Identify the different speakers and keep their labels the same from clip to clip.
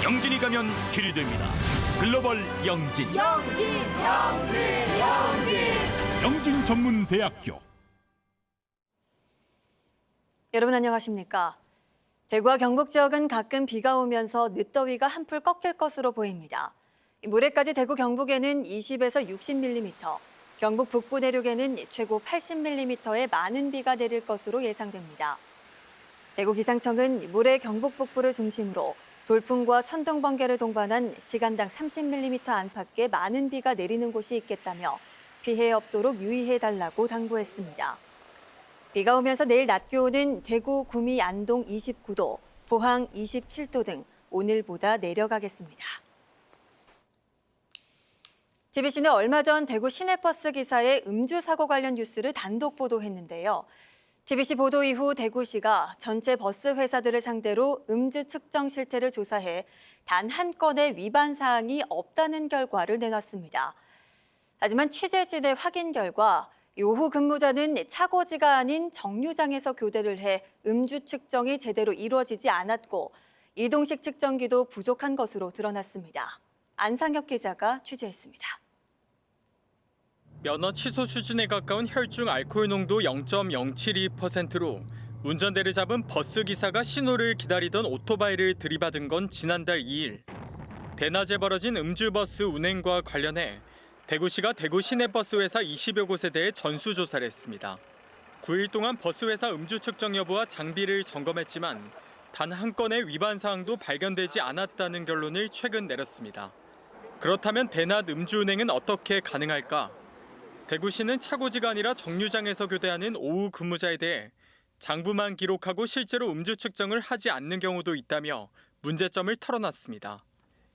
Speaker 1: 영진이 가면 길이 됩니다. 글로벌 영진. 영진 전문대학교.
Speaker 2: 여러분 안녕하십니까? 대구와 경북 지역은 가끔 비가 오면서 늦더위가 한풀 꺾일 것으로 보입니다. 모레까지 대구 경북에는 20에서 60mm, 경북 북부 내륙에는 최고 80mm의 많은 비가 내릴 것으로 예상됩니다. 대구 기상청은 모레 경북 북부를 중심으로 돌풍과 천둥, 번개를 동반한 시간당 30mm 안팎의 많은 비가 내리는 곳이 있겠다며 피해 없도록 유의해달라고 당부했습니다. 비가 오면서 내일 낮 기온은 대구, 구미, 안동 29도, 포항 27도 등 오늘보다 내려가겠습니다. JBC는 얼마 전 대구 시내버스 기사의 음주 사고 관련 뉴스를 단독 보도했는데요. JBC 보도 이후 대구시가 전체 버스 회사들을 상대로 음주 측정 실태를 조사해 단 한 건의 위반 사항이 없다는 결과를 내놨습니다. 하지만 취재진의 확인 결과 오후 근무자는 차고지가 아닌 정류장에서 교대를 해 음주 측정이 제대로 이루어지지 않았고 이동식 측정기도 부족한 것으로 드러났습니다. 안상혁 기자가 취재했습니다.
Speaker 3: 면허 취소 수준에 가까운 혈중 알코올 농도 0.072%로 운전대를 잡은 버스 기사가 신호를 기다리던 오토바이를 들이받은 건 지난달 2일. 대낮에 벌어진 음주버스 운행과 관련해 대구시가 대구 시내버스 회사 20여 곳에 대해 전수조사를 했습니다. 9일 동안 버스 회사 음주 측정 여부와 장비를 점검했지만 단 한 건의 위반 사항도 발견되지 않았다는 결론을 최근 내렸습니다. 그렇다면 대낮 음주 운행은 어떻게 가능할까? 대구시는 차고지가 아니라 정류장에서 교대하는 오후 근무자에 대해 장부만 기록하고 실제로 음주 측정을 하지 않는 경우도 있다며 문제점을 털어놨습니다.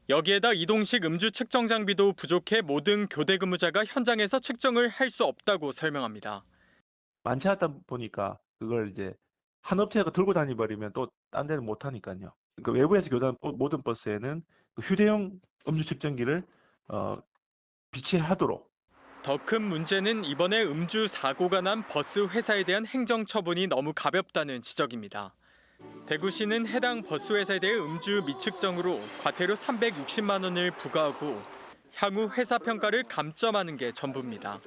Speaker 3: 여기에다 이동식 음주 측정 장비도 부족해 모든 교대 근무자가 현장에서 측정을 할 수 없다고 설명합니다.
Speaker 4: 많지 않다 보니까 그걸 이제 한 업체가 들고 다니버리면 또 딴 데는 못 하니까요. 그 외부에서 교대한 모든 버스에는 그 휴대용 음주 측정기를 비치하도록.
Speaker 3: 더 큰 문제는 이번에 음주 사고가 난 버스 회사에 대한 행정 처분이 너무 가볍다는 지적입니다. 대구시는 해당 버스 회사에 대해 음주 미측정으로 과태료 360만 원을 부과하고 향후 회사 평가를 감점하는 게 전부입니다.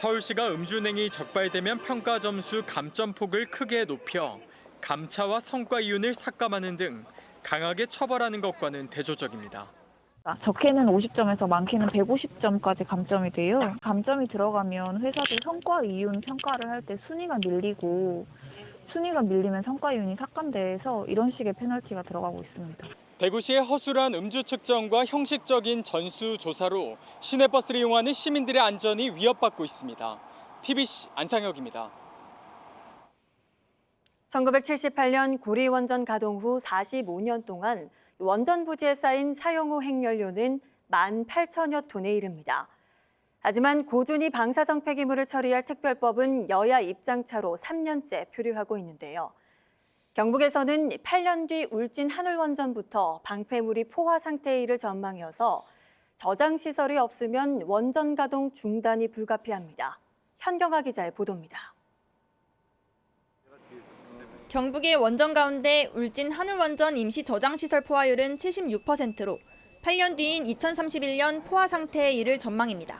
Speaker 3: 서울시가 음주운행이 적발되면 평가 점수 감점폭을 크게 높여 감차와 성과 이윤을 삭감하는 등 강하게 처벌하는 것과는 대조적입니다.
Speaker 5: 적게는 50점에서 많게는 150점까지 감점이 돼요. 감점이 들어가면 회사들 성과 이윤 평가를 할 때 순위가 밀리고 순위가 밀리면 성과 이윤이 삭감돼서 이런 식의 페널티가 들어가고 있습니다.
Speaker 3: 대구시의 허술한 음주 측정과 형식적인 전수 조사로 시내버스를 이용하는 시민들의 안전이 위협받고 있습니다. TBC 안상혁입니다.
Speaker 2: 1978년 고리 원전 가동 후 45년 동안 원전 부지에 쌓인 사용 후 핵연료는 18,000여 톤에 이릅니다. 하지만 고준위 방사성 폐기물을 처리할 특별법은 여야 입장차로 3년째 표류하고 있는데요. 경북에서는 8년 뒤 울진 한울원전부터 방패물이 포화 상태에 이를 전망이어서 저장시설이 없으면 원전 가동 중단이 불가피합니다. 현경아 기자의 보도입니다.
Speaker 6: 경북의 원전 가운데 울진 한울원전 임시 저장시설 포화율은 76%로 8년 뒤인 2031년 포화 상태에 이를 전망입니다.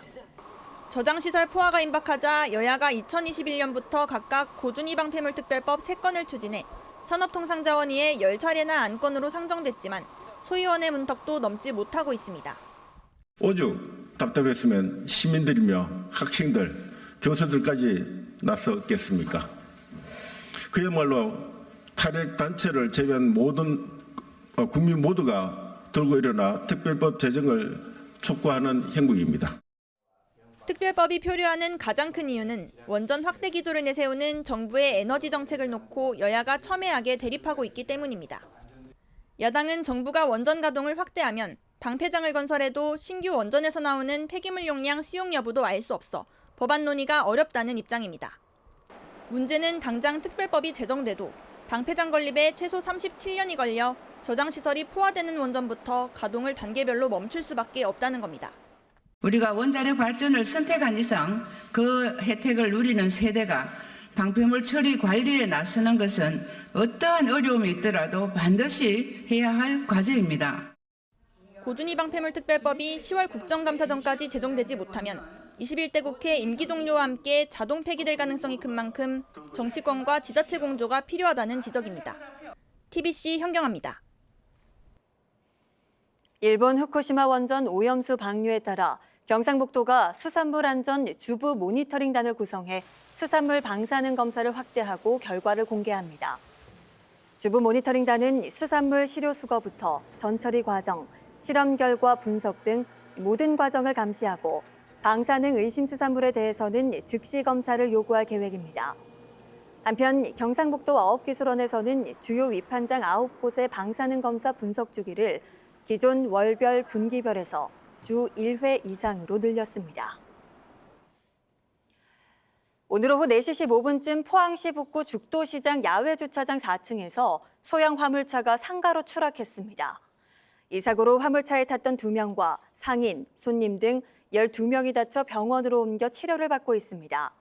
Speaker 6: 저장시설 포화가 임박하자 여야가 2021년부터 각각 고준위 방패물 특별법 3건을 추진해 산업통상자원위에 10차례나 안건으로 상정됐지만 소위원회 문턱도 넘지 못하고 있습니다.
Speaker 7: 오죽 답답했으면 시민들이며 학생들, 교수들까지 나섰겠습니까? 그야말로 탈핵 단체를 제외한 모든 국민 모두가 들고 일어나 특별법 제정을 촉구하는 형국입니다.
Speaker 6: 특별법이 표류하는 가장 큰 이유는 원전 확대 기조를 내세우는 정부의 에너지 정책을 놓고 여야가 첨예하게 대립하고 있기 때문입니다. 야당은 정부가 원전 가동을 확대하면 방패장을 건설해도 신규 원전에서 나오는 폐기물 용량 수용 여부도 알 수 없어 법안 논의가 어렵다는 입장입니다. 문제는 당장 특별법이 제정돼도 방패장 건립에 최소 37년이 걸려 저장시설이 포화되는 원전부터 가동을 단계별로 멈출 수밖에 없다는 겁니다.
Speaker 8: 우리가 원자력 발전을 선택한 이상 그 혜택을 누리는 세대가 방패물 처리 관리에 나서는 것은 어떠한 어려움이 있더라도 반드시 해야 할 과제입니다.
Speaker 6: 고준위 방패물 특별법이 10월 국정감사 전까지 제정되지 못하면 21대 국회 임기 종료와 함께 자동 폐기될 가능성이 큰 만큼 정치권과 지자체 공조가 필요하다는 지적입니다. TBC 현경아입니다.
Speaker 2: 일본 후쿠시마 원전 오염수 방류에 따라 경상북도가 수산물 안전 주부 모니터링단을 구성해 수산물 방사능 검사를 확대하고 결과를 공개합니다. 주부 모니터링단은 수산물 시료 수거부터 전처리 과정, 실험 결과 분석 등 모든 과정을 감시하고 방사능 의심 수산물에 대해서는 즉시 검사를 요구할 계획입니다. 한편 경상북도 어업기술원에서는 주요 위판장 9곳의 방사능 검사 분석 주기를 기존 월별, 분기별에서 주 1회 이상으로 늘렸습니다. 오늘 오후 4시 15분쯤 포항시 북구 죽도시장 야외주차장 4층에서 소형 화물차가 상가로 추락했습니다. 이 사고로 화물차에 탔던 2명과 상인, 손님 등 12명이 다쳐 병원으로 옮겨 치료를 받고 있습니다.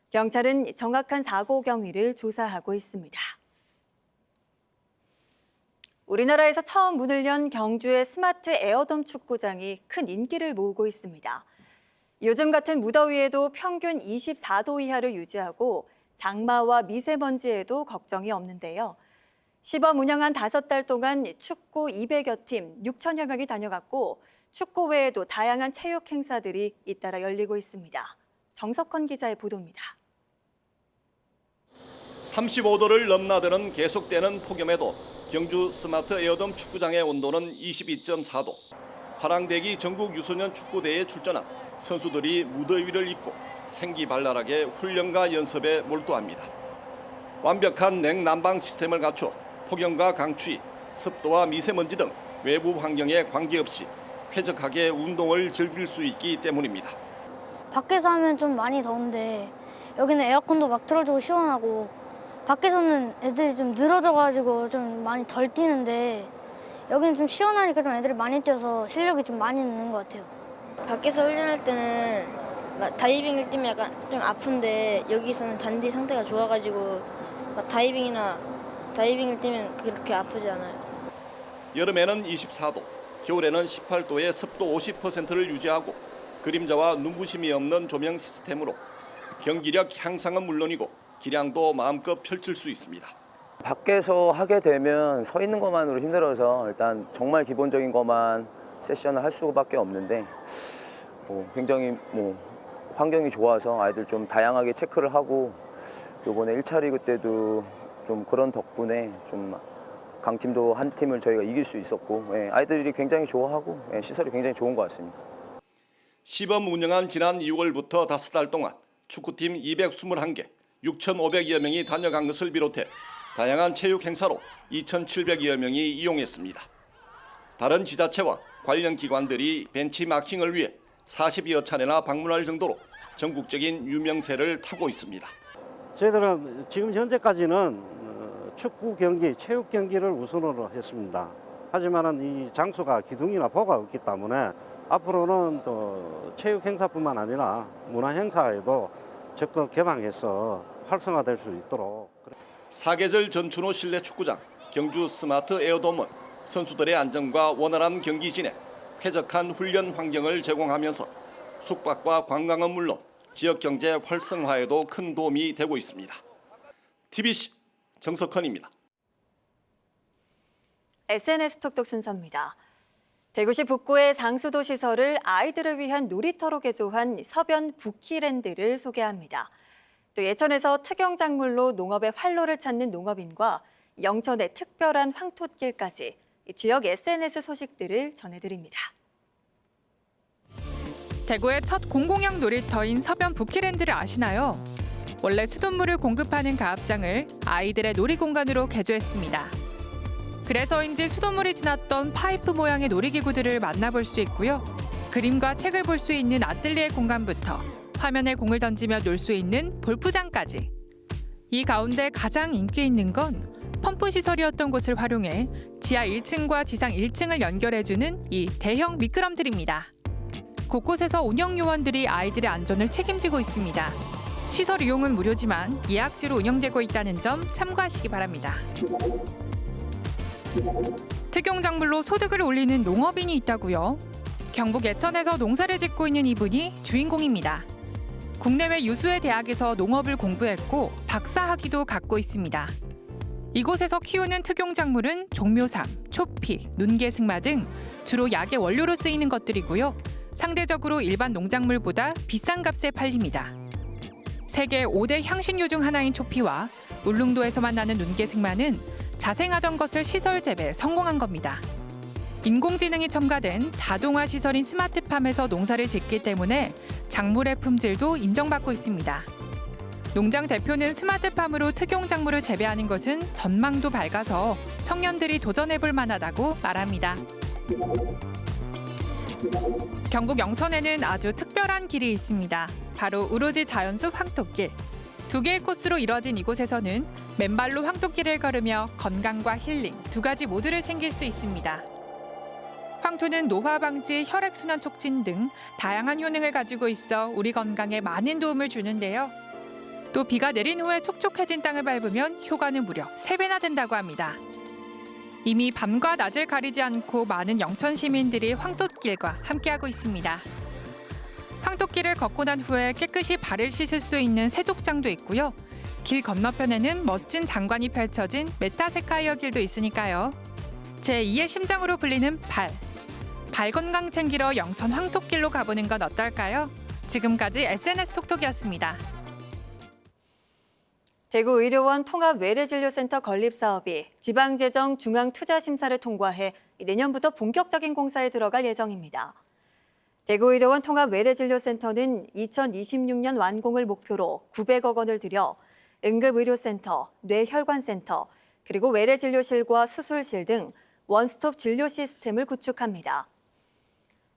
Speaker 2: 경찰은 정확한 사고 경위를 조사하고 있습니다. 우리나라에서 처음 문을 연 경주의 스마트 에어돔 축구장이 큰 인기를 모으고 있습니다. 요즘 같은 무더위에도 평균 24도 이하를 유지하고 장마와 미세먼지에도 걱정이 없는데요. 시범 운영한 5달 동안 축구 200여 팀, 6천여 명이 다녀갔고 축구 외에도 다양한 체육 행사들이 잇따라 열리고 있습니다. 정석헌 기자의 보도입니다.
Speaker 9: 35도를 넘나드는 계속되는 폭염에도 경주 스마트 에어돔 축구장의 온도는 22.4도. 화랑대기 전국 유소년 축구대회에 출전한 선수들이 무더위를 잊고 생기발랄하게 훈련과 연습에 몰두합니다. 완벽한 냉난방 시스템을 갖춰 폭염과 강추위, 습도와 미세먼지 등 외부 환경에 관계없이 쾌적하게 운동을 즐길 수 있기 때문입니다.
Speaker 10: 밖에서 하면 좀 많이 더운데 여기는 에어컨도 막 틀어주고 시원하고 밖에서는 애들이 좀 늘어져가지고 좀 많이 덜 뛰는데 여기는 좀 시원하니까 좀 애들이 많이 뛰어서 실력이 좀 많이 느는 것 같아요. 밖에서 훈련할 때는 막 다이빙을 뛰면 약간 좀 아픈데 여기서는 잔디 상태가 좋아가지고 막 다이빙을 뛰면 그렇게 아프지 않아요.
Speaker 9: 여름에는 24도, 겨울에는 18도의 습도 50%를 유지하고 그림자와 눈부심이 없는 조명 시스템으로 경기력 향상은 물론이고 기량도 마음껏 펼칠 수 있습니다.
Speaker 11: 밖에서 하게 되면 서 있는 것만으로 힘들어서 일단 정말 기본적인 것만 세션을 할 수밖에 없는데 굉장히 환경이 좋아서 아이들 좀 다양하게 체크를 하고 이번에 1차 리그 때도 좀 그런 덕분에 좀 강팀도 한 팀을 저희가 이길 수 있었고 아이들이 굉장히 좋아하고 시설이 굉장히 좋은 것 같습니다.
Speaker 9: 시범 운영한 지난 6월부터 5달 동안 축구팀 221개, 6,500여 명이 다녀간 것을 비롯해 다양한 체육 행사로 2,700여 명이 이용했습니다. 다른 지자체와 관련 기관들이 벤치마킹을 위해 40여 차례나 방문할 정도로 전국적인 유명세를 타고 있습니다.
Speaker 12: 저희들은 지금 현재까지는 축구 경기, 체육 경기를 우선으로 했습니다. 하지만 이 장소가 기둥이나 보가 없기 때문에 앞으로는 또 체육 행사뿐만 아니라 문화 행사에도 적극 개방해서 활성화될 수 있도록.
Speaker 9: 사계절 전춘호 실내 축구장 경주 스마트 에어돔은 선수들의 안전과 원활한 경기 진행, 쾌적한 훈련 환경을 제공하면서 숙박과 관광은 물론 지역 경제 활성화에도 큰 도움이 되고 있습니다. TBC 정석헌입니다.
Speaker 2: SNS 톡톡 순서입니다. 대구시 북구의 상수도 시설을 아이들을 위한 놀이터로 개조한 서변 부키랜드를 소개합니다. 또 예천에서 특영작물로 농업의 활로를 찾는 농업인과 영천의 특별한 황톳길까지 지역 SNS 소식들을 전해드립니다.
Speaker 13: 대구의 첫 공공형 놀이터인 서변 부키랜드를 아시나요? 원래 수돗물을 공급하는 가압장을 아이들의 놀이공간으로 개조했습니다. 그래서인지 수돗물이 지났던 파이프 모양의 놀이기구들을 만나볼 수 있고요. 그림과 책을 볼 수 있는 아뜰리에 공간부터 화면에 공을 던지며 놀 수 있는 볼프장까지. 이 가운데 가장 인기 있는 건 펌프 시설이었던 곳을 활용해 지하 1층과 지상 1층을 연결해주는 이 대형 미끄럼틀입니다. 곳곳에서 운영 요원들이 아이들의 안전을 책임지고 있습니다. 시설 이용은 무료지만 예약제로 운영되고 있다는 점 참고하시기 바랍니다. 특용작물로 소득을 올리는 농업인이 있다고요? 경북 예천에서 농사를 짓고 있는 이분이 주인공입니다. 국내외 유수의 대학에서 농업을 공부했고 박사학위도 갖고 있습니다. 이곳에서 키우는 특용작물은 종묘삼, 초피, 눈개승마 등 주로 약의 원료로 쓰이는 것들이고요. 상대적으로 일반 농작물보다 비싼 값에 팔립니다. 세계 5대 향신료 중 하나인 초피와 울릉도에서만 나는 눈개승마는 자생하던 것을 시설 재배에 성공한 겁니다. 인공지능이 첨가된 자동화 시설인 스마트팜에서 농사를 짓기 때문에 작물의 품질도 인정받고 있습니다. 농장 대표는 스마트팜으로 특용작물을 재배하는 것은 전망도 밝아서 청년들이 도전해볼 만하다고 말합니다. 경북 영천에는 아주 특별한 길이 있습니다. 바로 우루지 자연숲 황토길. 2개의 코스로 이뤄진 이곳에서는 맨발로 황토길을 걸으며 건강과 힐링 2가지 모두를 챙길 수 있습니다. 황토는 노화 방지, 혈액순환 촉진 등 다양한 효능을 가지고 있어 우리 건강에 많은 도움을 주는데요. 또 비가 내린 후에 촉촉해진 땅을 밟으면 효과는 무려 3배나 된다고 합니다. 이미 밤과 낮을 가리지 않고 많은 영천 시민들이 황토길과 함께하고 있습니다. 황토길을 걷고 난 후에 깨끗이 발을 씻을 수 있는 세족장도 있고요. 길 건너편에는 멋진 장관이 펼쳐진 메타세카이어 길도 있으니까요. 제2의 심장으로 불리는 발 건강 챙기러 영천 황토길로 가보는 건 어떨까요? 지금까지 SNS 톡톡이었습니다.
Speaker 2: 대구의료원 통합외래진료센터 건립 사업이 지방재정 중앙투자심사를 통과해 내년부터 본격적인 공사에 들어갈 예정입니다. 대구의료원 통합외래진료센터는 2026년 완공을 목표로 900억 원을 들여 응급의료센터, 뇌혈관센터, 그리고 외래진료실과 수술실 등 원스톱 진료 시스템을 구축합니다.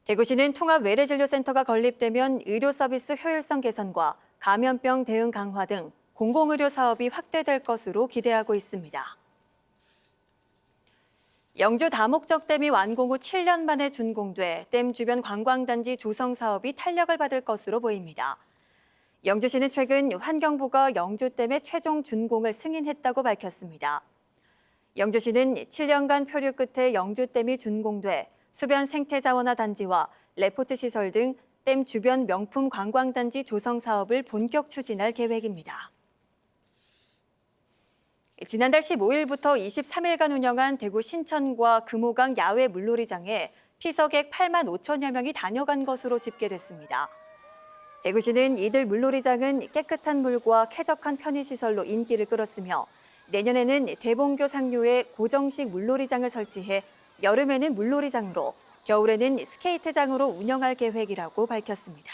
Speaker 2: 대구시는 통합외래진료센터가 건립되면 의료 서비스 효율성 개선과 감염병 대응 강화 등 공공의료 사업이 확대될 것으로 기대하고 있습니다. 영주 다목적댐이 완공 후 7년 만에 준공돼 댐 주변 관광단지 조성 사업이 탄력을 받을 것으로 보입니다. 영주시는 최근 환경부가 영주댐의 최종 준공을 승인했다고 밝혔습니다. 영주시는 7년간 표류 끝에 영주댐이 준공돼 수변 생태자원화 단지와 레포츠 시설 등 댐 주변 명품 관광단지 조성 사업을 본격 추진할 계획입니다. 지난달 15일부터 23일간 운영한 대구 신천과 금호강 야외 물놀이장에 피서객 8만 5천여 명이 다녀간 것으로 집계됐습니다. 대구시는 이들 물놀이장은 깨끗한 물과 쾌적한 편의시설로 인기를 끌었으며 내년에는 대봉교 상류에 고정식 물놀이장을 설치해 여름에는 물놀이장으로, 겨울에는 스케이트장으로 운영할 계획이라고 밝혔습니다.